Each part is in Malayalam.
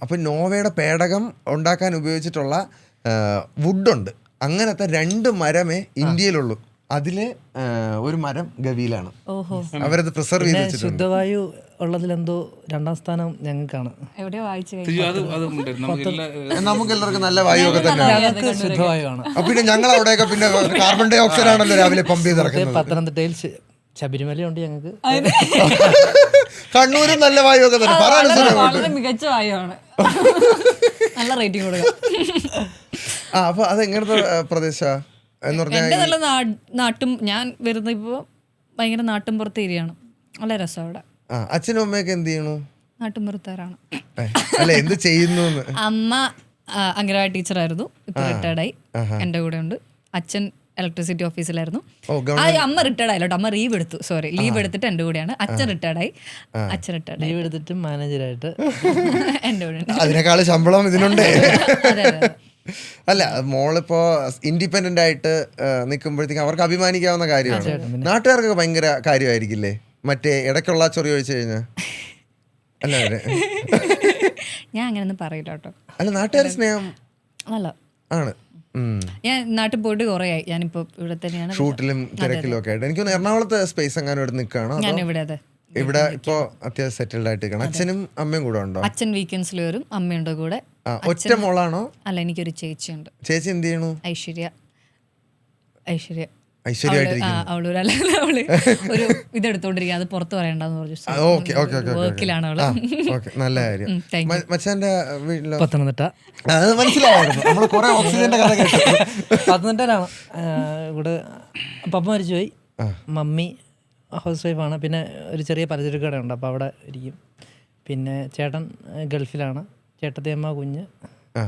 അപ്പോൾ നോവയുടെ പേടകം ഉണ്ടാക്കാൻ ഉപയോഗിച്ചിട്ടുള്ള വുഡുണ്ട്. അങ്ങനത്തെ 2 മരമേ ഇന്ത്യയിലുള്ളൂ. അതില് ഒരു മരം ഗവിയിലാണ്. അവരത് പ്രിസർവ് ചെയ്ത് വെച്ചിട്ടുണ്ട്. ശുദ്ധവായു ഉള്ളതിലെന്തോ 2ാം സ്ഥാനം ഞങ്ങൾക്കാണ്. നമുക്ക് എല്ലാവർക്കും നല്ല വായു ഒക്കെ തന്നെയാണ്. ശുദ്ധവായുവാണ്. പിന്നെ ഞങ്ങൾ അവിടെയൊക്കെ പിന്നെ കാർബൺ ഡൈ ഓക്സൈഡ് ആണല്ലോ രാവിലെ പമ്പ് ചെയ്ത് ഇറക്കുന്നത്. പത്തനംതിട്ടയിൽ ശബരിമലയുണ്ട് ഞങ്ങൾക്ക്. കണ്ണൂരും നല്ല വായു ഒക്കെ തന്നെ. വളരെ മികച്ച വായുവാണ്. നല്ല റേറ്റിംഗ് കൊടുക്കാം. അപ്പൊ അത് എങ്ങനത്തെ പ്രദേശ എന്ന് പറഞ്ഞാൽ എന്റെ നല്ല നാട്ടും ഞാൻ വരുന്ന ഇപ്പൊ ഭയങ്കര നാട്ടും പുറത്തെ ഏരിയയാണ്. നല്ല രസം അവിടെ. അച്ഛനും അമ്മയൊക്കെ എന്ത് ചെയ്യണു? നാട്ടും പുറത്താരാണ്. അല്ല എന്ത് ചെയ്യുന്നു? അമ്മ അംഗനവാടി ടീച്ചറായിരുന്നു, ഇപ്പൊ റിട്ടയർഡായി. എന്റെ കൂടെ ഉണ്ട്. അച്ഛൻ ഇലക്ട്രിസിറ്റി ഓഫീസിലായിരുന്നു. അമ്മ റിട്ടയർഡ് ആയില്ലോ, അമ്മ ലീവ് എടുത്തു. സോറി, ലീവ് എടുത്തിട്ട് എന്റെ കൂടെയാണ്. അച്ഛൻ റിട്ടയർഡായി. അച്ഛൻ റിട്ടയർഡ് ലീവ് എടുത്തിട്ട് മാനേജറായിട്ട് എന്റെ കൂടെ. അതിനേക്കാൾ ശമ്പളം ഇതിനുണ്ട്. അല്ല, മോളിപ്പോ ഇൻഡിപെൻഡന്റ് ആയിട്ട് നിൽക്കുമ്പോഴത്തേക്കും അവർക്ക് അഭിമാനിക്കാവുന്ന കാര്യമാണ്. നാട്ടുകാർക്കൊക്കെ ഭയങ്കര കാര്യമായിരിക്കില്ലേ മറ്റേ ഇടയ്ക്കുള്ള ചൊറി ഒഴിച്ചു കഴിഞ്ഞാൽ? അല്ല ഞാൻ അങ്ങനെയൊന്നും പറയില്ല കേട്ടോ. അല്ല, നാട്ടുകാരുടെ സ്നേഹം നല്ല ആണ്. ഞാൻ നാട്ടിൽ പോയിട്ട് കുറേ ആയി. ഞാനിപ്പോ ഇവിടെ തന്നെയാണ്, ഷൂട്ടിലും തിരക്കിലും ഒക്കെ ആയിട്ട്. എനിക്ക് എറണാകുളത്ത് സ്പേസ് എങ്ങാനും ഇവിടെ നിൽക്കുകയാണോ? ഞാൻ ഇവിടെ. അതെ, ഇവിടെ ഇപ്പോ അത്യാവശ്യം സെറ്റിൽഡ് ആയിട്ട് നിൽക്കണം. അച്ഛനും അമ്മയും കൂടെ ഉണ്ടോ? അച്ഛൻ വീക്കെൻഡ്സിൽ വരും, അമ്മയുണ്ട് കൂടെ. ഒറ്റ മോളാണോ? അല്ല, എനിക്കൊരു ചേച്ചിയുണ്ട്. ചേച്ചി എന്ത് ചെയ്യണു? അവള് ഒരു ഇതെടുത്തോണ്ടിരിക്കുക. അത് പുറത്ത് പറയണ്ടെന്ന് പറഞ്ഞു. വർക്കിലാണ് അവള്. നല്ല കാര്യം. മച്ചാന്റെ വീട്ടിലോ? പത്തനംതിട്ട. അത് മനസ്സിലാവായിരുന്നു. നമ്മള് കുറെ ഓക്സിജന്റെ കഥ കേട്ടു. പത്തനംതിട്ടയിലാണ്. ഇവിടെ പപ്പ മരിച്ചുപോയി. മമ്മി ഹൗസ് വൈഫാണ്. പിന്നെ ഒരു ചെറിയ പലചരക്ക് കടയുണ്ട്, അപ്പോൾ അവിടെ ഇരിക്കും. പിന്നെ ചേട്ടൻ ഗൾഫിലാണ്. ചേട്ടത്തിയമ്മ, കുഞ്ഞ്,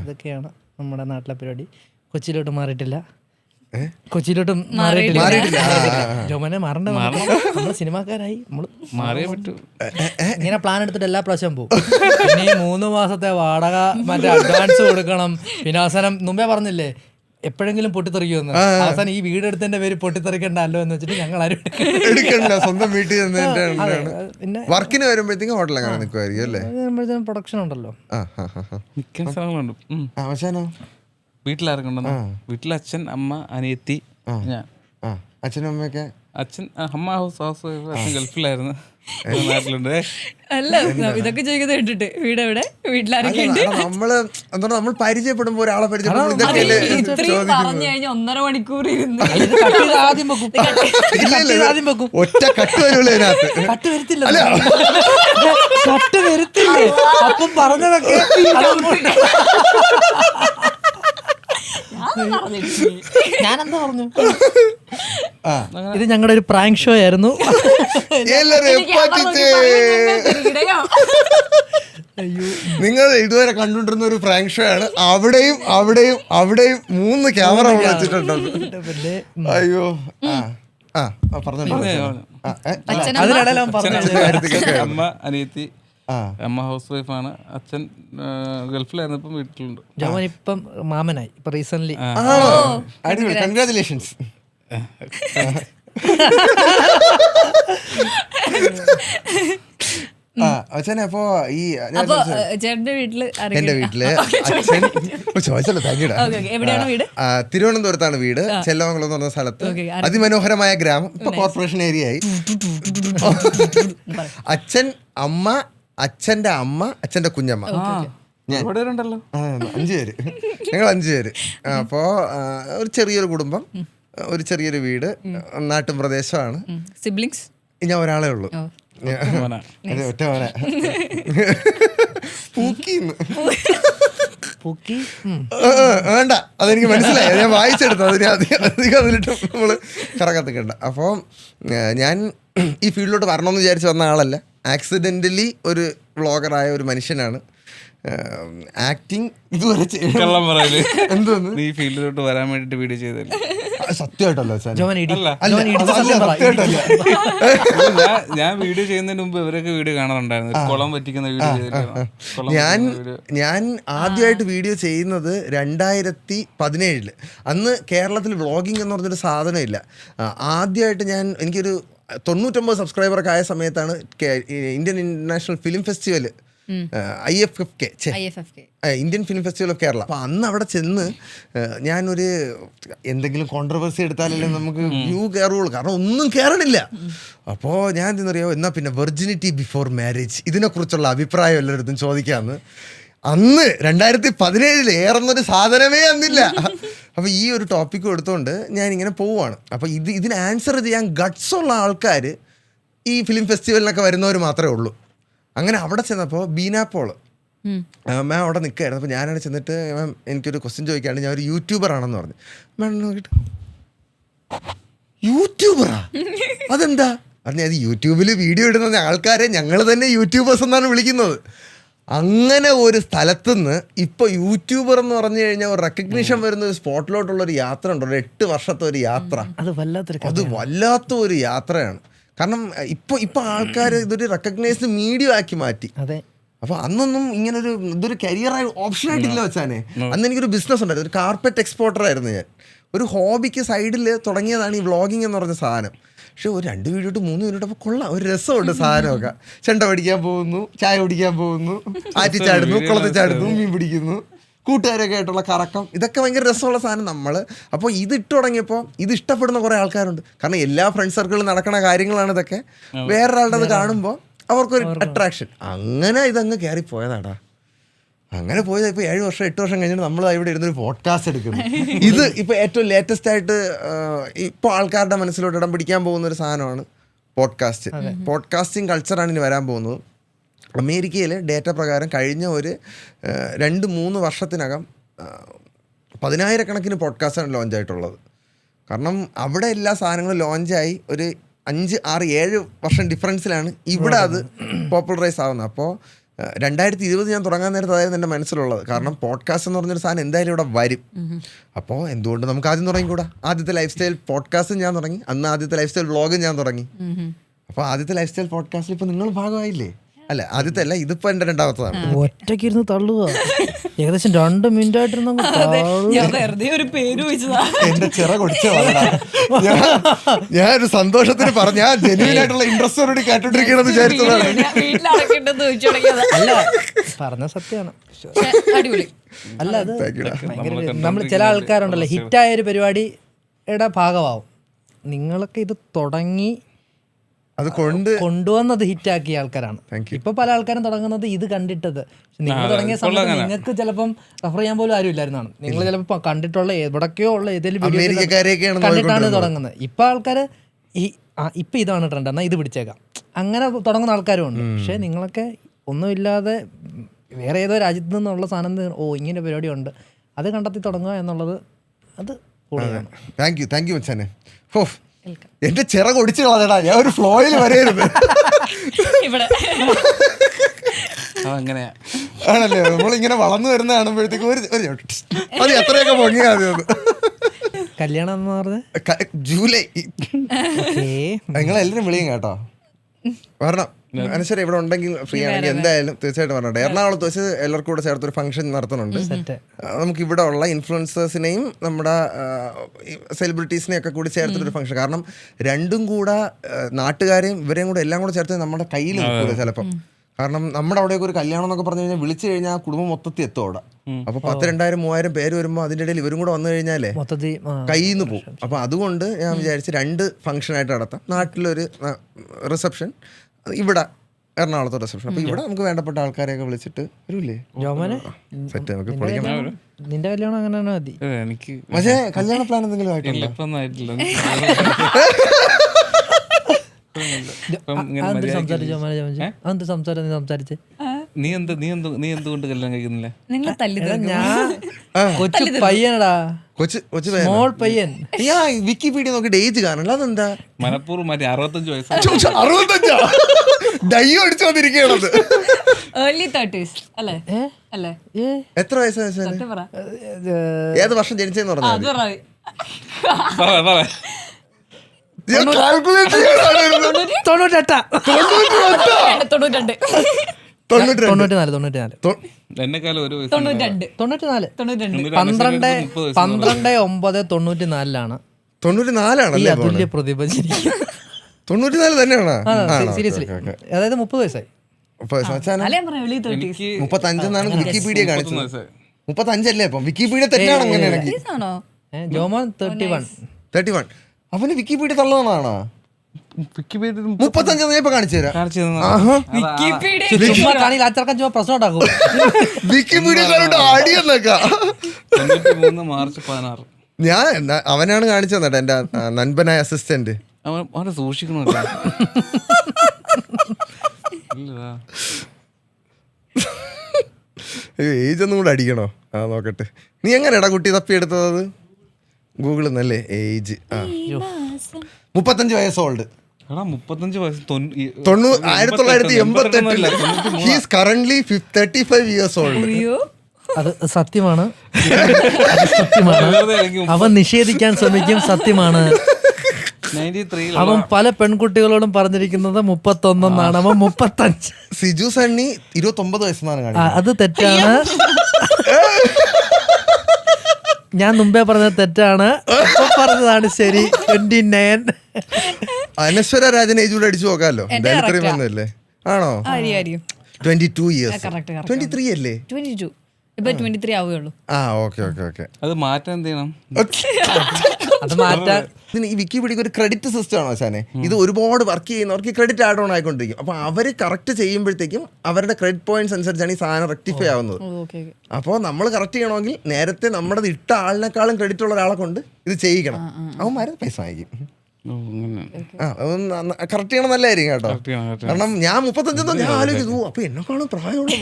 ഇതൊക്കെയാണ് നമ്മുടെ നാട്ടിലെ പരിപാടി. കൊച്ചിയിലോട്ട് മാറിയിട്ടില്ല. കൊച്ചിയിലോട്ടും മാറിയിട്ടില്ല. ജോമനെ മാറണ്ട, നമ്മള് സിനിമാക്കാരായി. നമ്മള് മാറിയേ പറ്റൂ. ഇങ്ങനെ പ്ലാൻ എടുത്തിട്ട് എല്ലാ പ്രാവശ്യം പോകും. പിന്നെ ഈ 3 മാസത്തെ വാടക മറ്റേ അഡ്വാൻസ് കൊടുക്കണം. പിന്നെ അവസാനം മുമ്പേ പറഞ്ഞില്ലേ എപ്പോഴെങ്കിലും പൊട്ടിത്തെറിക്കുമെന്ന്. അവസാനം ഈ വീടെടുത്തതിന്റെ പേര് പൊട്ടിത്തെറിക്കണ്ടല്ലോ എന്ന് വെച്ചിട്ട് ഞങ്ങൾ ആരും എടുക്കണ്ട. സ്വന്തം വീട്ടിൽ പിന്നെ വർക്കിന് വരുമ്പോഴത്തേക്കും ഹോട്ടലങ്ങനെ നിൽക്കുമായിരിക്കും അല്ലേ? പ്രൊഡക്ഷൻ ഉണ്ടല്ലോ, മിക്ക സ്ഥലങ്ങളുണ്ട്. വീട്ടിലാർക്കുണ്ടെന്ന്? വീട്ടിൽ അച്ഛൻ, അമ്മ, അനിയത്തി, ഞാൻ. അച്ഛനും അമ്മയൊക്കെ? അച്ഛൻ അമ്മ ഹൗസ് വൈഫ്, അച്ഛൻ ഗൾഫിലായിരുന്നു, നാട്ടിലുണ്ട്. അല്ല, ഇതൊക്കെ ചോദിക്കുന്നത് കേട്ടിട്ട് വീടെവിടെ, വീട്ടിലാരൊക്കെ ഉണ്ട്? നമ്മൾ പരിചയപ്പെടുമ്പോ ഒരാളെ പരിചയപ്പെടുമ്പോൾ പറഞ്ഞു കഴിഞ്ഞാൽ 1.5 മണിക്കൂർ ഇരുന്ന് ഒറ്റ കട്ട് വരുള്ളൂ അതിനകത്ത്. കട്ട് വരുത്തില്ലേ? അപ്പം പറഞ്ഞതൊക്കെ ഞാനെന്താ പറഞ്ഞു? ഇത് ഞങ്ങളുടെ ഒരു പ്രാങ്ക് ഷോ ആയിരുന്നു. നിങ്ങൾ ഇതുവരെ കണ്ടുകൊണ്ടിരുന്ന ഒരു പ്രാങ്ക് ഷോ ആണ്. അവിടെയും 3 ക്യാമറ വെച്ചിട്ടുണ്ട്. അയ്യോ, അമ്മ, അനിയത്തി, അമ്മ ഹൗസ് വൈഫാണ്. അച്ഛൻ ഗൾഫിലായിരുന്നു, ഇപ്പം വീട്ടിലുണ്ട്. ജോമൻ ഇപ്പം മാമനായി, ഇപ്പൊ റീസെന്റ്. കൺഗ്രാറ്റുലേഷൻസ്. അച്ഛനെ അപ്പോ ഈ ചേട്ടന്റെ വീട്ടില്, എന്റെ വീട്ടില് അച്ഛൻ ചോദിച്ചല്ലോ, എവിടെയാണ് വീട്? തിരുവനന്തപുരത്താണ് വീട്. ചെല്ലമംഗലം എന്ന് പറഞ്ഞ സ്ഥലത്ത്. അതിമനോഹരമായ ഗ്രാമം. ഇപ്പൊ കോർപ്പറേഷൻ ഏരിയ ആയി. അച്ഛൻ, അമ്മ, അച്ഛന്റെ അമ്മ, അച്ഛന്റെ കുഞ്ഞമ്മ, ഞാൻ. 5 പേര്. ഞങ്ങൾ 5 പേര്. അപ്പോ ഒരു ചെറിയൊരു കുടുംബം, ഒരു ചെറിയൊരു വീട്, നാട്ടും പ്രദേശമാണ്. സിബ്ലിങ്സ്? ഞാൻ ഒരാളേ ഉള്ളൂ. ഒറ്റ മോനെ. വേണ്ട, അതെനിക്ക് മനസ്സിലായി. ഞാൻ വായിച്ചെടുത്തു. അതിന് അധികം അതിലിട്ട് നമ്മള് കറക്കത്തിക്കണ്ട. അപ്പോൾ ഞാൻ ഈ ഫീൽഡിലോട്ട് വരണമെന്ന് വിചാരിച്ച് വന്ന ആളല്ല. ആക്സിഡൻ്റലി ഒരു വ്ളോഗറായ ഒരു മനുഷ്യനാണ്. ആക്ടിങ് ഇതുവരെ എന്തോന്ന് നീ ഫീൽഡിലോട്ട് വരാൻ വേണ്ടിട്ട് വീഡിയോ ചെയ്തല്ലേ? സത്യമായിട്ടല്ലോ ഞാൻ വീഡിയോ ചെയ്യുന്നതിന് മുമ്പ് ഇവരൊക്കെ വീഡിയോ കാണാറുണ്ടായിരുന്നു. കുളം പറ്റിക്കുന്ന വീഡിയോ. ഞാൻ ആദ്യമായിട്ട് വീഡിയോ ചെയ്യുന്നത് 2017. അന്ന് കേരളത്തിൽ വ്ളോഗിങ് എന്ന് പറഞ്ഞൊരു സാധനം ഇല്ല. ആദ്യമായിട്ട് എനിക്കൊരു 99 സബ്സ്ക്രൈബറൊക്കെ ആയ സമയത്താണ് Indian international film festival IFFK IFFK. Indian film festival of Kerala. അപ്പോൾ അന്ന് അവിടെ ചെന്ന് ഞാനൊരു എന്തെങ്കിലും കോൺട്രവേഴ്സി എടുത്താലല്ലേ നമുക്ക് വ്യൂ കയറുള്ളൂ, കാരണം ഒന്നും കയറണില്ല. അപ്പോൾ ഞാൻ എന്തെന്നറിയോ, എന്നാൽ പിന്നെ വെർജിനിറ്റി ബിഫോർ മാരേജ് ഇതിനെക്കുറിച്ചുള്ള അഭിപ്രായം എല്ലായിടത്തും ചോദിക്കാമെന്ന്. അന്ന് 2017 ഏറുന്നൊരു സാധനമേ അന്നില്ല. അപ്പോൾ ഈ ഒരു ടോപ്പിക്ക് എടുത്തുകൊണ്ട് ഞാനിങ്ങനെ പോവുകയാണ്. അപ്പോൾ ഇതിന് ആൻസർ ചെയ്യാൻ ഗട്ട്സുള്ള ആൾക്കാർ ഈ ഫിലിം ഫെസ്റ്റിവലിനൊക്കെ വരുന്നവർ മാത്രമേ ഉള്ളൂ. അങ്ങനെ അവിടെ ചെന്നപ്പോൾ ബീന പോള് മാം അവിടെ നിൽക്കുകയായിരുന്നു. അപ്പോൾ ഞാനവിടെ ചെന്നിട്ട് മാം എനിക്കൊരു ക്വസ്റ്റ്യൻ ചോദിക്കുകയാണ്, ഞാൻ ഒരു യൂട്യൂബർ ആണെന്ന് പറഞ്ഞു. മാം നോക്കിയിട്ട് യൂട്യൂബറാ അതെന്താ പറഞ്ഞു, അത് യൂട്യൂബിൽ വീഡിയോ ഇടുന്ന ആൾക്കാരെ ഞങ്ങൾ തന്നെ യൂട്യൂബേഴ്സ് എന്നാണ് വിളിക്കുന്നത്. അങ്ങനെ ഒരു സ്ഥലത്തുനിന്ന് ഇപ്പോൾ യൂട്യൂബർ എന്ന് പറഞ്ഞു കഴിഞ്ഞാൽ ഒരു റെക്കഗ്നീഷൻ വരുന്ന ഒരു സ്പോട്ടിലോട്ടുള്ളൊരു യാത്ര ഉണ്ടോ, 8 വർഷത്തെ ഒരു യാത്ര. അത് വല്ലാത്ത ഒരു യാത്രയാണ്. കാരണം ഇപ്പോൾ ആൾക്കാർ ഇതൊരു റെക്കഗ്നൈസ്ഡ് മീഡിയ ആക്കി മാറ്റി. അതെ. അപ്പോൾ അന്നൊന്നും ഇതൊരു കരിയറായി ഓപ്ഷനായിട്ടില്ല വെച്ചാനെ. അന്ന് എനിക്കൊരു ബിസിനസ് ഉണ്ടായിരുന്നു, ഒരു കാർപ്പറ്റ് എക്സ്പോർട്ടർ ആയിരുന്നു ഞാൻ. ഒരു ഹോബിക്ക് സൈഡിൽ തുടങ്ങിയതാണ് ഈ വ്ളോഗിങ് എന്ന് പറഞ്ഞ സാധനം. പക്ഷെ ഒരു 2 മിനിറ്റ് 3 മിനിറ്റ് അപ്പോൾ കൊള്ളാം, ഒരു രസമുണ്ട് സാധനമൊക്കെ. ചെണ്ട പഠിക്കാൻ പോകുന്നു, ചായ കുടിക്കാൻ പോകുന്നു, ആറ്റിച്ചാടുന്നു, കുളത്തിൽ ചാടുന്നു, മീൻ പിടിക്കുന്നു, കൂട്ടുകാരൊക്കെ ആയിട്ടുള്ള കറക്കം, ഇതൊക്കെ ഭയങ്കര രസമുള്ള സാധനം നമ്മൾ. അപ്പോൾ ഇത് ഇട്ട് തുടങ്ങിയപ്പോൾ ഇത് ഇഷ്ടപ്പെടുന്ന കുറേ ആൾക്കാരുണ്ട്. കാരണം എല്ലാ ഫ്രണ്ട് സർക്കിളിൽ നടക്കുന്ന കാര്യങ്ങളാണ് ഇതൊക്കെ. വേറൊരാളുടെ അത് കാണുമ്പോൾ അവർക്കൊരു അട്രാക്ഷൻ. അങ്ങനെ ഇതങ്ങ് കയറിപ്പോയതാടാ. അങ്ങനെ പോയത് ഇപ്പോൾ 7 വർഷം 8 വർഷം കഴിഞ്ഞിട്ട് നമ്മൾ ഇവിടെ ഇരുന്നൊരു പോഡ്കാസ്റ്റ് എടുക്കുന്നു. ഇത് ഇപ്പോൾ ഏറ്റവും ലേറ്റസ്റ്റ് ആയിട്ട് ഇപ്പോൾ ആൾക്കാരുടെ മനസ്സിലോട്ട് ഇടം പിടിക്കാൻ പോകുന്ന ഒരു സാധനമാണ് പോഡ്കാസ്റ്റ്. പോഡ്കാസ്റ്റിംഗ് കൾച്ചറാണ് ഇനി വരാൻ പോകുന്നത്. അമേരിക്കയിൽ ഡേറ്റ പ്രകാരം കഴിഞ്ഞ ഒരു 2-3 വർഷത്തിനകം 10,000 പോഡ്കാസ്റ്റാണ് ലോഞ്ചായിട്ടുള്ളത്. കാരണം അവിടെ എല്ലാ സാധനങ്ങളും ലോഞ്ചായി ഒരു 5, 6, 7 വർഷം ഡിഫറൻസിലാണ് ഇവിടെ അത് പോപ്പുലറൈസ് ആവുന്നത്. അപ്പോൾ 2020 ഞാൻ തുടങ്ങാൻ നേരത്തെ അതായിരുന്നു എൻ്റെ മനസ്സിലുള്ളത്. കാരണം പോഡ്കാസ്റ്റ് എന്ന് പറഞ്ഞൊരു സാധനം എന്തായാലും ഇവിടെ വരും. അപ്പോൾ എന്തുകൊണ്ട് നമുക്ക് ആദ്യം തുടങ്ങിക്കൂടാ? ആദ്യത്തെ ലൈഫ് സ്റ്റൈൽ പോഡ്കാസ്റ്റും ഞാൻ തുടങ്ങി, അന്ന് ആദ്യത്തെ ലൈഫ് സ്റ്റൈൽ വ്ളോഗും ഞാൻ തുടങ്ങി. അപ്പോൾ ആദ്യത്തെ ലൈഫ് സ്റ്റൈൽ പോഡ്കാസ്റ്റിൽ ഇപ്പോൾ നിങ്ങൾ ഭാഗമായില്ലേ? അല്ല, ആദ്യത്തെ അല്ല, ഇതിപ്പോൾ എൻ്റെ 2ാമത്തതാണ്. ഒറ്റയ്ക്ക് ഇരുന്ന് തള്ളുക, ഏകദേശം 2 മിനിറ്റ് ആയിട്ടിരുന്ന എന്റെ ചിറ കൊടിച്ച ഞാനൊരു സന്തോഷത്തിന് പറഞ്ഞ ജെന്യൂൻ ആയിട്ടുള്ള ഇൻട്രസ്റ്റോടുകൂടി കേട്ടോണ്ടിരിക്കണമെന്ന് വിചാരിച്ചതാണ്. അല്ല, പറഞ്ഞ സത്യമാണ്. അല്ല, അത് ഭയങ്കര നമ്മൾ ചില ആൾക്കാരുണ്ടല്ലോ ഹിറ്റായ ഒരു പരിപാടിയുടെ ഭാഗമാവും. നിങ്ങളൊക്കെ ഇത് തുടങ്ങി അത് കൊണ്ടുവന്നത് ഹിറ്റാക്കിയ ആൾക്കാരാണ്. ഇപ്പൊ പല ആൾക്കാരും തുടങ്ങുന്നത് ഇത് കണ്ടിട്ടത്. നിങ്ങൾ തുടങ്ങിയ സമയത്ത് നിങ്ങൾക്ക് ചിലപ്പം റെഫർ ചെയ്യാൻ പോലും ആരും ഇല്ലായിരുന്നാണ്. നിങ്ങൾ ചിലപ്പോൾ കണ്ടിട്ടുള്ള എവിടൊക്കെയോ ഉള്ള ഏതെങ്കിലും വീഡിയോ കണ്ടിട്ടാണ് തുടങ്ങുന്നത്. ഇപ്പൊ ആൾക്കാര് ഇപ്പൊ ഇതാണ് ട്രെൻഡ്, എന്നാൽ ഇത് പിടിച്ചേക്കാം, അങ്ങനെ തുടങ്ങുന്ന ആൾക്കാരും ഉണ്ട്. പക്ഷെ നിങ്ങളൊക്കെ ഒന്നുമില്ലാതെ വേറെ ഏതോ രാജ്യത്ത് നിന്നുള്ള സാധനം ഇങ്ങനെ പരിപാടി ഉണ്ട്, അത് കണ്ടെത്തി തുടങ്ങുക എന്നുള്ളത് അത് കൂടുതലാണ്. താങ്ക് യു മച്ചാനെ. എന്റെ ചിറ കൊടിച്ചു കളഞ്ഞടാ, ഞാൻ ഒരു ഫ്ലോയിൽ വരരുത്. ആണല്ലേ, നമ്മളിങ്ങനെ വളർന്നു വരുന്ന കാണുമ്പോഴത്തേക്ക് അത് എത്രയൊക്കെ പൊങ്ങിയാതെ. കല്യാണം എന്ന് പറഞ്ഞ ജൂലൈ. നിങ്ങളെല്ലാരും വിളിയും കേട്ടോ, വരണം. അനുസരിച്ച് ഇവിടെ ഉണ്ടെങ്കിൽ ഫ്രീ ആണെങ്കിൽ എന്തായാലും തീർച്ചയായിട്ടും പറഞ്ഞിട്ട്. എറണാകുളത്ത് വെച്ച് എല്ലാവർക്കും കൂടെ ചേർത്തൊരു ഫംഗ്ഷൻ നടത്തുന്നുണ്ട്. നമുക്ക് ഇവിടെ ഉള്ള ഇൻഫ്ലുവൻസേഴ്സിനെയും നമ്മുടെ സെലിബ്രിറ്റീസിനെയും ഒക്കെ കൂടി ചേർത്തൊരു ഫംഗ്ഷൻ. കാരണം രണ്ടും കൂടെ നാട്ടുകാരെയും ഇവരെയും കൂടെ എല്ലാം കൂടെ ചേർത്ത് നമ്മുടെ കയ്യിൽ നിൽക്കില്ല ചിലപ്പം. കാരണം നമ്മുടെ അവിടെയൊക്കെ ഒരു കല്യാണം എന്നൊക്കെ പറഞ്ഞു കഴിഞ്ഞാൽ വിളിച്ചു കഴിഞ്ഞാൽ കുടുംബം മൊത്തത്തിൽ എത്തും അവിടെ. അപ്പൊ 10, 2,000, 3,000 പേര് വരുമ്പോൾ അതിൻ്റെ ഇടയിൽ ഇവരും കൂടെ വന്നു കഴിഞ്ഞാലേ കയ്യിൽ നിന്ന് പോകും. അപ്പൊ അതുകൊണ്ട് ഞാൻ വിചാരിച്ച് 2 ഫംഗ്ഷനായിട്ട് നടത്താം. നാട്ടിലൊരു റിസപ്ഷൻ, ഇവിടെ എറണാകുളത്തെ റിസപ്ഷൻ. അപ്പൊ ഇവിടെ നമുക്ക് വേണ്ടപ്പെട്ട ആൾക്കാരെയൊക്കെ വിളിച്ചിട്ട് വരൂല്ലേ സെറ്റ് നമുക്ക് പൊളിക്കണം. നിന്റെ കല്യാണം അങ്ങനെ മതി. പക്ഷേ കല്യാണ പ്ലാൻ എന്തെങ്കിലും ആയിട്ടില്ല. സംസാരിച്ച് നീ എന്തുകൊണ്ട് കല്യാണം കഴിക്കുന്നില്ല? കൊച്ചു പയ്യനടാ, സ്മോൾ പയ്യൻ. വിക്കിപീഡിയ നോക്കിട്ട് ഏജ് കാണണ്ട. അതെന്താ മനപ്പൂർവ്വം മാറ്റി 65 വയസ്സ്. 65 ഡയ്യോ അടിച്ചു വന്നിരിക്കണത്. എത്ര വയസ്സാ? ഏത് വർഷം ജനിച്ചെന്ന് പറഞ്ഞാൽ എന്നെക്കാലം ഒരു 12/9/94 94 അതുല്യ പ്രതിഭ 94 തന്നെയാണോ? സീരിയസ്ലി, അതായത് 30 വയസ്സായി. അല്ലേ ഞാൻ പറഞ്ഞു വെളിയിൽ 30s. എനിക്ക് 35 വിക്കിപീഡിയ കാണിച്ചത്. 33 വയസ്സായി. 35 അപ്പം വിക്കിപീഡിയ തെറ്റാണ് അങ്ങനെയാണെങ്കിൽ. ആണോ? ജോമോൻ 31. 31 അവന് വിക്കിപീഡിയ തള്ളതാണോ? വിക്കിപീഡിയ 35 ഞാൻ ഇപ്പൊ കാണിച്ചു തരാം. കാണിച്ചു തന്നതാ. ചുമ്മാ കാണിയിൽ അച്ചടക്കം ചുമ്മാ പ്രശ്നം ഉണ്ടാക്കും. വിക്കിപീഡിയക്കാരോട് അടിയെന്നൊക്കെ 93 മാർച്ച് 16. അവനാണ് കാണിച്ചു തന്നിട്ട് എന്റെ നൻപനായ അസിസ്റ്റന്റ്. അവനെ സൂക്ഷിക്കണമല്ലോ. ഏജ് ഒന്നും കൂടെ അടിക്കണോ? നോക്കട്ടെ. നീ എങ്ങനെയാടാ കുട്ടി തപ്പിയെടുത്തത്? ഗൂഗിളിൽ നിന്നല്ലേ ഏജ്? 35 വയസ്സോൾഡ്. 35 വയസ്സ് 1988. He's currently 35 years old. അത് സത്യമാണ്. അവൻ നിഷേധിക്കാൻ ശ്രമിക്കും. സത്യമാണ്. 93 അവൻ പല പെൺകുട്ടികളോടും പറഞ്ഞിരിക്കുന്നത് 31 എന്നാണ്. അവൻ 35. സിജു സണ്ണി 29 വയസ്സെന്നാണ് കാണിക്കുന്നത്. അത് തെറ്റാണ്. ഞാൻ മുമ്പേ പറഞ്ഞത് തെറ്റാണ്. ഇപ്പൊ പറഞ്ഞതാണ് ശരി. 29. അനശ്വര രാജൻ ഏജ് കൂടെ അടിച്ചു നോക്കാമല്ലോ. എന്തായാലും ഇത്രയും വന്നല്ലേ? ആണോ? 22 years. 23 അല്ലേ? 22. ഇപ്പൊ 23 ആവുകയുള്ളൂ. ഓക്കെ. അത് മാറ്റാൻ എന്ത് ചെയ്യണം? അത് മാറ്റാൻ ഈ വിക്കിപീഡിയക്ക് ഒരു ക്രെഡിറ്റ് സിസ്റ്റം ആണോ ശാനെ? ഇത് ഒരുപാട് വർക്ക് ചെയ്യുന്നവർക്ക് ക്രെഡിറ്റ് ആഡ് ഓൺ ആയിക്കൊണ്ടിരിക്കും. അപ്പൊ അവര് കറക്റ്റ് ചെയ്യുമ്പോഴത്തേക്കും അവരുടെ ക്രെഡിറ്റ് പോയിന്റ്സ് അനുസരിച്ചാണ് ഈ സാധനം റെക്ടിഫൈ ആവുന്നത്. അപ്പോൾ നമ്മൾ കറക്റ്റ് ചെയ്യണമെങ്കിൽ നേരത്തെ നമ്മുടെ ഇട്ട ആളിനേക്കാളും ക്രെഡിറ്റ് ഉള്ള ഒരാളെ കൊണ്ട് ഇത് ചെയ്യിക്കണം. അവന്മാരെ പൈസ വാങ്ങിക്കും. കറക്റ്റ് ചെയ്യണം നല്ലതായിരിക്കും കേട്ടോ. കാരണം ഞാൻ 35 ഞാൻ ആലോചിച്ചു, അപ്പൊ എന്നെക്കാളും പ്രായമുള്ള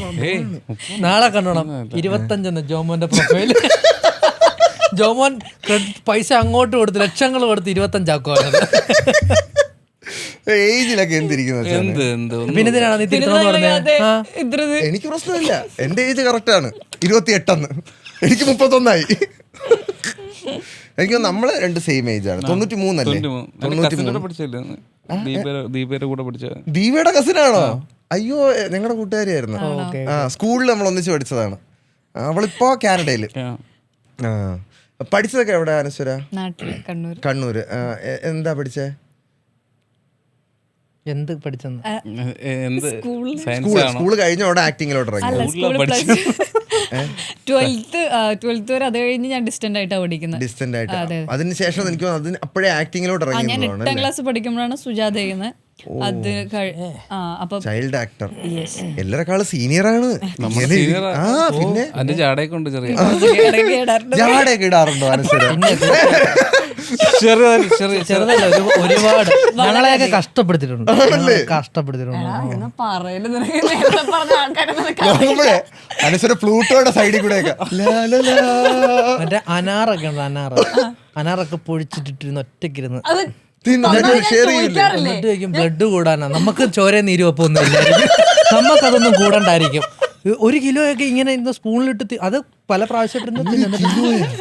നാളെ കണ്ടോണം. 25 ജോമോന്റെ പ്രൊഫൈൽ. ജോമോൻ പൈസ അങ്ങോട്ട് കൊടുത്ത് ലക്ഷങ്ങൾ കൊടുത്ത് 25 ആക്കുവാണ്. ഏജിലൊക്കെ എന്തിരിക്കുന്നത്? പിന്നെ ഇതിനാണ് നീ തിരുത്തണമെന്ന് പറഞ്ഞത്? എനിക്ക് പ്രശ്നമില്ല, എന്റെ ഏജ് കറക്റ്റ് ആണ്. 28. എനിക്ക് 31. എനിക്ക് നമ്മള് രണ്ട് സെയിം ഏജ് ആണ്. 93 അല്ലേ? ദീപയുടെ കസിനാണോ? അയ്യോ, ഞങ്ങളുടെ കൂട്ടുകാരിയായിരുന്നു. സ്കൂളിൽ നമ്മൾ ഒന്നിച്ച് പഠിച്ചതാണ്. അവളിപ്പോ കാനഡയില്. പഠിച്ചതൊക്കെ എവിടെ അനശ്വര? കണ്ണൂര്. എന്താ പഠിച്ചേ? എന്ത് പഠിച്ചെന്ന്? സ്കൂള് കഴിഞ്ഞ അവിടെ ആക്ടിങ്ങിലോട്ട് ഇറങ്ങി. 12th വരെ. അത് കഴിഞ്ഞ് ഞാൻ ഡിസ്റ്റന്റ് ആയിട്ടാണ് പഠിക്കുന്നത്. ഡിസ്റ്റന്റ് ആയിട്ട്. അതിനുശേഷം എനിക്ക് അപ്പോഴേ ആക്ടിങ്ങിലോട്ട് ഇറങ്ങി. ഞാൻ 8ാം ക്ലാസ് പഠിക്കുമ്പോഴാണ് സുജാത ചെയ്യുന്നത്. അത് ചൈൽഡ് ആക്ടർ. എല്ലാരെക്കാളും സീനിയർ ആണ്. പിന്നെ ജാടയൊക്കെ ഉണ്ട്. ജാടയൊക്കെ ഇടാറുണ്ടോ അനശ്വര? ചെറുതല്ല, ഒരുപാട് ഞങ്ങളെയൊക്കെ കഷ്ടപ്പെടുത്തിയിട്ടുണ്ട്. അനശ്വര ഫ്ലൂട്ടോയുടെ സൈഡിൽ കൂടെ മറ്റേ അനാറൊക്കെ ഉണ്ട്. അനാറൊക്കെ പൊഴിച്ചിട്ടിരുന്ന് ഒറ്റക്കിരുന്ന് ബ്ലഡ് കൂടാനാ. നമുക്ക് ചോര നീരുവപ്പൊന്നും ഇല്ലായിരിക്കും. നമുക്കതൊന്നും കൂടണ്ടായിരിക്കും. 1 കിലോയൊക്കെ ഇങ്ങനെ സ്പൂണിലിട്ട് അത് പല പ്രാവശ്യം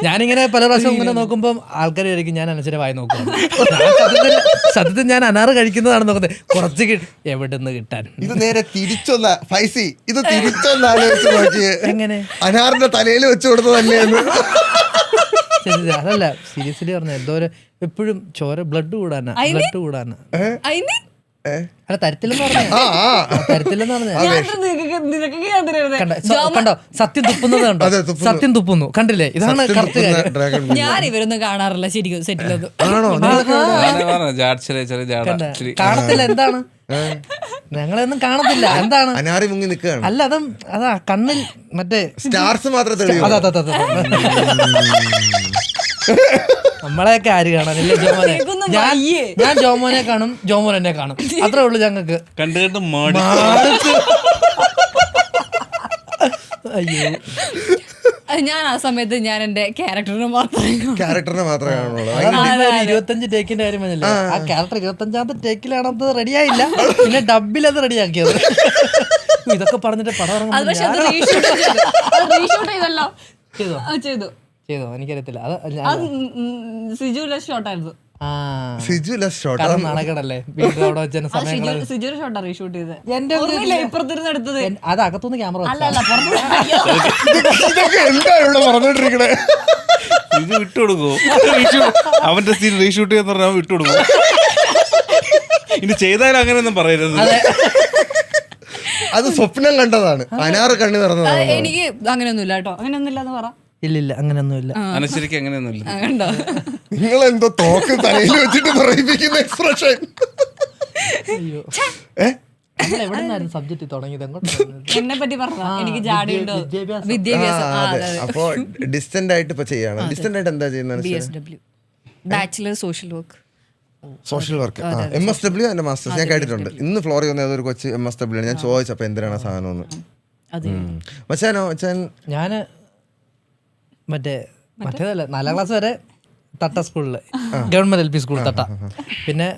ഞാനിങ്ങനെ പല പ്രാവശ്യം ഇങ്ങനെ നോക്കുമ്പോൾ ആൾക്കാർ ആയിരിക്കും ഞാൻ അനശ്വര വായി നോക്കും. സത്യത്തിൽ ഞാൻ അനാറ് കഴിക്കുന്നതാണ് നോക്കുന്നത്. കുറച്ച് എവിടെ നിന്ന് കിട്ടാൻ. ഇത് നേരെ തിരിച്ചൊന്ന ഫൈസി, ഇത് തിരിച്ചൊന്ന് ആലോചിച്ച് നോക്കിയേ. എങ്ങനെ അനാറിന്റെ തലയിൽ വെച്ച് കൊടുത്തതല്ലേ? അതല്ല, സീരിയസ്ലി പറഞ്ഞ എന്തോ എപ്പോഴും ചോര ബ്ലഡ് കൂടാനാ. അല്ല, തരത്തില്ലെന്ന് പറഞ്ഞ കണ്ടോ? സത്യം തുപ്പുന്നത് കണ്ടോ? സത്യം തുപ്പുന്നു കണ്ടില്ലേ? ഇതാണ് കറക്റ്റ് കാര്യം. ഞാൻ ഇവരൊന്നും കാണാറില്ല ശരിക്കും സെറ്റിലത്. കാണത്തില്ല. എന്താണ്? ഞങ്ങളൊന്നും കാണത്തില്ല. എന്താണ്? അനാറി മുങ്ങി നിൽക്കുകയാണ്. അല്ല, അതാ കണ്ണിൽ മറ്റേ സ്റ്റാർസ് മാത്രമേ. നമ്മളെയൊക്കെ ആര് കാണാനില്ല? ജോമോനെ ഞാൻ ജോമോനെ കാണും, ജോമോൻ എന്നെ കാണും. അത്രേ ഉള്ളു ഞങ്ങൾക്ക്. കണ്ടു അയ്യോ, ഞാൻ ആ സമയത്ത് ഞാൻ എന്റെ ക്യാരക്ടറിനെ മാത്രമേ കാണുള്ളൂ. 25 ടേക്കിന്റെ കാര്യം പറഞ്ഞില്ലേ? ആ ക്യാരക്ടർ 25ാമത്തെ ടേക്കിലാണത് റെഡിയായില്ല. പിന്നെ ഡബിൽ അത് റെഡിയാക്കിയത്. ഇതൊക്കെ പറഞ്ഞിട്ട് പടം ചെയ്തോ? എനിക്കറിയത്തില്ല. സിജുവിലെ ഷോട്ട് നടക്കണല്ലേ വീട്ടിലവിടെ വെച്ച സമയങ്ങൾ. അത് അകത്തുനിന്ന് ക്യാമറ വിട്ടുകൊടുക്കോ? അവന്റെ സീൻ റീഷൂട്ട് ചെയ്യാൻ പറഞ്ഞാൽ വിട്ടുകൊടുക്കും. ഇനി ചെയ്താലും അങ്ങനെയൊന്നും പറയരുത്. അത് സ്വപ്നം കണ്ടതാണ്. അനാറ് കണ്ണു തുറന്നതാണ്. എനിക്ക് അങ്ങനെയൊന്നുമില്ല കേട്ടോ, അങ്ങനെയൊന്നുമില്ല എന്ന് പറ. ഇല്ലില്ല, അങ്ങനെയൊന്നുമില്ല. അനശ്വരിക്ക് അങ്ങനെയൊന്നുമില്ല. കണ്ടോ, നിങ്ങൾ എന്തോ തോക്ക് തലയിൽ വെച്ചിട്ട് പറയിപ്പിക്കുന്ന എക്സ്പ്രഷൻ. എവിടെ നിന്നായിരുന്നു സബ്ജക്ട് തുടങ്ങിയത്? എന്നെ പറ്റി പറഞ്ഞ എനിക്ക് ജാടിയുണ്ടോ വിദ്യാഭ്യാസം. അപ്പോ ഡിസ്റ്റന്റ് ആയിട്ട് ഇപ്പൊ ചെയ്യാണ്. ഡിസ്റ്റന്റ് ആയിട്ട് എന്താ ചെയ്യുന്നത്? BSW, bachelor social work. Social work. MSW എന്റെ മാസ്റ്റേഴ്സ് ഞാൻ കേട്ടിട്ടുണ്ട്. ഇന്ന് ഫ്ലോറിൽ വന്ന ഏതൊരു കൊച്ച് MSW ആണ്. ഞാൻ ചോദിച്ചപ്പോ എന്തിനാണ് സാധനം എന്ന്. മച്ചാനോ? മച്ചാൻ ഞാന് മറ്റേതല്ല, 4ാം ക്ലാസ് വരെ തട്ട സ്കൂളില്, ഗവൺമെന്റ് LP സ്കൂൾ തട്ട. പിന്നെ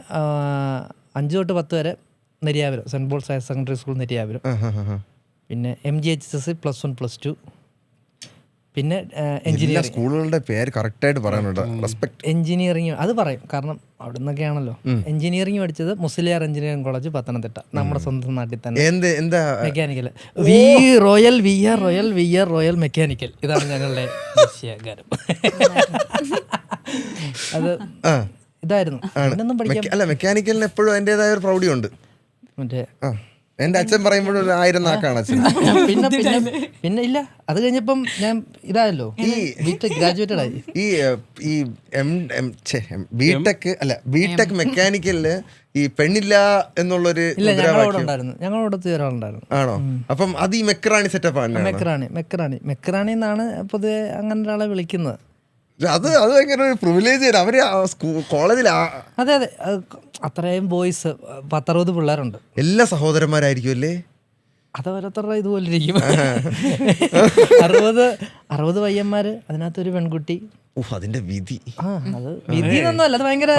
5 തൊട്ട് 10 വരെ Neriyapuram Saint Paul's higher secondary school Neriyapuram. പിന്നെ MGHS +1 +2. പിന്നെ എഞ്ചിനീയറിംഗ്. സ്കൂളുകളുടെ പേര് കറക്റ്റ് ആയിട്ട് പറയാനുണ്ട്. റെസ്പെക്ട്. എഞ്ചിനീയറിംഗ് അത് പറയും, കാരണം അവിടെ നിന്നൊക്കെയാണല്ലോ. എഞ്ചിനീയറിംഗ് പഠിച്ചത് മുസ്ലിയാർ എഞ്ചിനീയറിംഗ് കോളേജ് പത്തനംതിട്ട, നമ്മുടെ സ്വന്തം നാട്ടിൽ തന്നെ. എന്താ മെക്കാനിക്കൽ റോയൽ മെക്കാനിക്കൽ. ഇതാണ് ഞങ്ങളുടെ വിഷയകാരം. അത് ഇതായിരുന്നു. പിന്നൊന്നും പഠിക്കാൻ അല്ല, മെക്കാനിക്കലിന് എപ്പോഴും അതിൻ്റെതായ ഒരു പ്രൗഢിയുണ്ട്. മറ്റേ എന്റെ അച്ഛൻ പറയുമ്പോഴും 1000 നാക്കാണ് അച്ഛൻ. പിന്നെ ഇല്ല, അത് കഴിഞ്ഞപ്പം ഞാൻ ഇതായല്ലോ, ഗ്രാജുവേറ്റഡ് ആയി. ഈ ബിടെക് മെക്കാനിക്കലില് ഈ പെണ്ണില്ല എന്നുള്ളൊരു ഞങ്ങളോടത്ത് ഒരാളുണ്ടായിരുന്നു. ആണോ? അപ്പം അത് ഈ മെക്രാണി സെറ്റപ്പ് ആണ്. മെക്രാണി എന്നാണ് പൊതുവെ അങ്ങനെ ഒരാളെ വിളിക്കുന്നത്. അത് ഭയങ്കര ഒരു പ്രിവിലേജ്. അവര് കോളേജിൽ അതെ അത്രയും ബോയ്സ് 10-60 പിള്ളേരുണ്ട്. എല്ലാ സഹോദരന്മാരായിരിക്കും അല്ലേ? അത് ഓരോരുത്തരുടെ ഇതുപോലെ ഇരിക്കും. 60 പയ്യന്മാര്, അതിനകത്തൊരു പെൺകുട്ടി. അതിന്റെ വിധി. അത് വിധി എന്നൊന്നും അല്ല, അത് ഭയങ്കര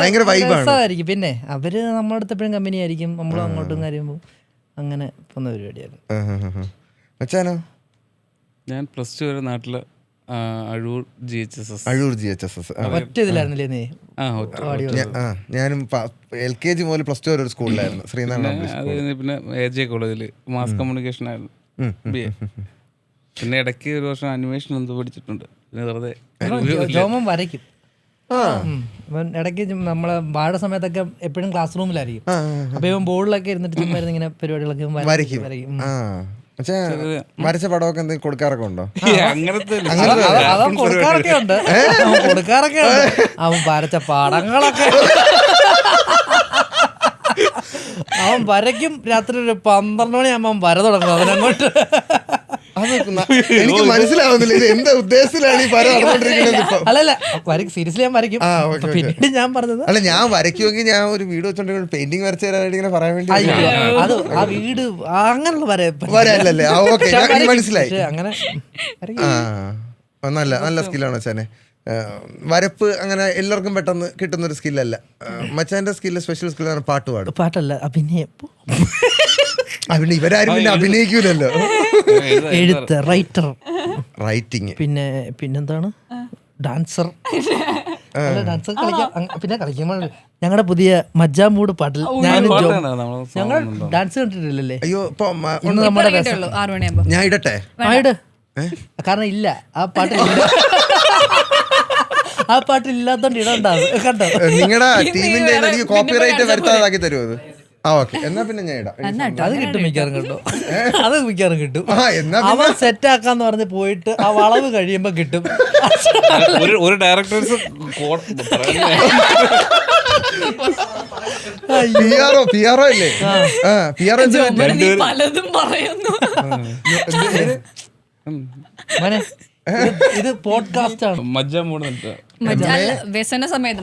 രസമായിരിക്കും. പിന്നെ അവര് നമ്മുടെ അടുത്ത് എപ്പോഴും കമ്പനി ആയിരിക്കും, നമ്മളും അങ്ങോട്ടും കാര്യമ്പോൾ അങ്ങനെ പോകുന്ന പരിപാടിയായിരുന്നു. അച്ഛനോ? ഞാൻ +2 വരെ നാട്ടില് അഴൂർ GHSS. ഒറ്റ ഇതിലായിരുന്നില്ലേ നീ? ഞാനും LKG മുതൽ +2 വരെ ഒരു സ്കൂളിലായിരുന്നു, ശ്രീനാരായണ. പിന്നെ AJ കോളേജില് മാസ് കമ്മ്യൂണിക്കേഷൻ ആയിരുന്നു BA. പിന്നെ ഇടയ്ക്ക് ഒരു വർഷം അനിമേഷൻ എന്തോ പഠിച്ചിട്ടുണ്ട്. പിന്നെ വെറുതെ ജോമൻ വരയ്ക്കും. ഇടയ്ക്ക് നമ്മളെ വാഴ സമയത്തൊക്കെ എപ്പോഴും ക്ലാസ് റൂമിലായിരിക്കും. അപ്പൊ ഇവൻ ബോർഡിലൊക്കെ ഇരുന്നിട്ട് ചുമ്മാ ഇങ്ങനെ പരിപാടികളൊക്കെ വരയ്ക്കും. വരച്ച പടമൊക്കെ എന്തെങ്കിലും കൊടുക്കാറൊക്കെ ഉണ്ടോ? അങ്ങനത്തെ കൊടുക്കാറൊക്കെ ഉണ്ട്. അവൻ വരച്ച പടങ്ങളൊക്കെ അവൻ വരയ്ക്കും. രാത്രി ഒരു 12 മണിയാകുമ്പോൾ അവൻ വര തുടങ്ങും. അവനങ്ങോട്ട് എനിക്ക് മനസ്സിലാവുന്നില്ല ഇത് എന്താ ഉദ്ദേശത്തിലാണ് ഈ പര നടന്നുകൊണ്ടിരിക്കുന്നത്. അല്ലല്ല, സീരിയസ്ലി ഞാൻ വരയ്ക്കും. പിന്നീട് ഞാൻ പറഞ്ഞത് അല്ല, ഞാൻ വരയ്ക്കുമെങ്കിൽ ഞാൻ ഒരു വീട് വെച്ചോണ്ട് പെയിന്റിങ് വരച്ചു തരാനായിട്ട് ഇങ്ങനെ പറയാൻ വേണ്ടി. അത് ആ വീട് അങ്ങനെയുള്ള വരല്ലേ? മനസ്സിലായി. അങ്ങനെ നല്ല സ്കില്ലാണ് മച്ചാനെ. വരപ്പ് അങ്ങനെ എല്ലാവർക്കും പെട്ടെന്ന് കിട്ടുന്ന ഒരു സ്കില്ലല്ല. മച്ചാന്റെ സ്കില്ല് സ്പെഷ്യൽ സ്കില്ലാണ് പാട്ട് പാടും. പാട്ടല്ല, അഭിനയം. പിന്നെ ഇവരാരും പിന്നെ അഭിനയിക്കൂലല്ലോ. എഴുത്ത്, റൈറ്റിങ്. പിന്നെന്താണ്, ഡാൻസർ. ഡാൻസർ പിന്നെ കളിക്കുമ്പോൾ ഞങ്ങളുടെ പുതിയ മജ്ജാമൂട് പാട്ടിൽ ഞങ്ങൾ ഡാൻസ് കണ്ടിട്ടില്ലല്ലേ? അയ്യോ, ഇന്ന് നമ്മുടെ ഞാൻ ഇടട്ടെ? കാരണം ഇല്ല, ആ പാട്ടില്ലാത്തോണ്ട് ഇടണ്ടാവും. കണ്ടോ? നിങ്ങളുടെ ടീമിന്റെ എനിക്ക് കോപ്പിറൈറ്റ് വരുത്താതാക്കി തരുമോ അത്? ഓക്കെ, എന്നാ പിന്നെ ഞാൻ ഇടാം. അത് കിട്ടും മിക്കാറും, കേട്ടോ. അത് മിക്കാറും കിട്ടും. അവൻ സെറ്റ് ആക്കാന്ന് പറഞ്ഞ് പോയിട്ട് ആ വളവ് കഴിയുമ്പോ കിട്ടും. ഒരു ഡയറക്ടേഴ്സ് PRO അല്ലേ? പലതും പറയുന്നു. ഇത് പോഡ്കാസ്റ്റ് ആണ്. മജ്ജ മൂട് വ്യസന സമയത്ത്